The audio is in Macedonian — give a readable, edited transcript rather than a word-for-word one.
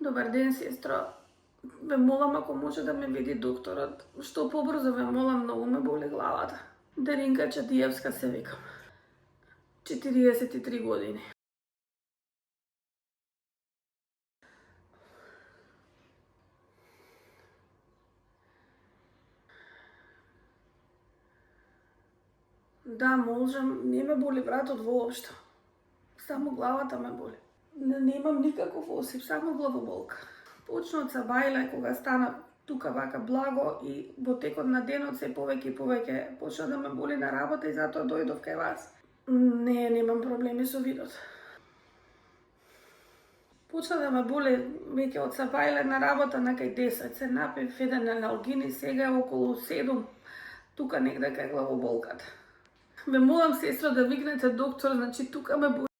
Добар ден, сестро. Ве молам ако може да ме види докторот. Што побрзо ве молам, многу ме боли главата. Даринка Чадиевска се викам. 43 години. Да, можам. Не ме боли вратот воопшто. Само главата ме боли. Немам никаков осип, само главоболка. Почна од сабајле, кога стана тука вака благо и во текот на денот се повеќе и повеќе почна да ме боли на работа и затоа дојдов кај вас. Не, немам проблеми со видот. Почна да ме боли веќе од сабајле на работа на кај 10. Се напив еден аналгин и сега е околу 7. Тука негде кај главоболката. Ме молам, сестро, да викнете доктор, значи тука ме боли.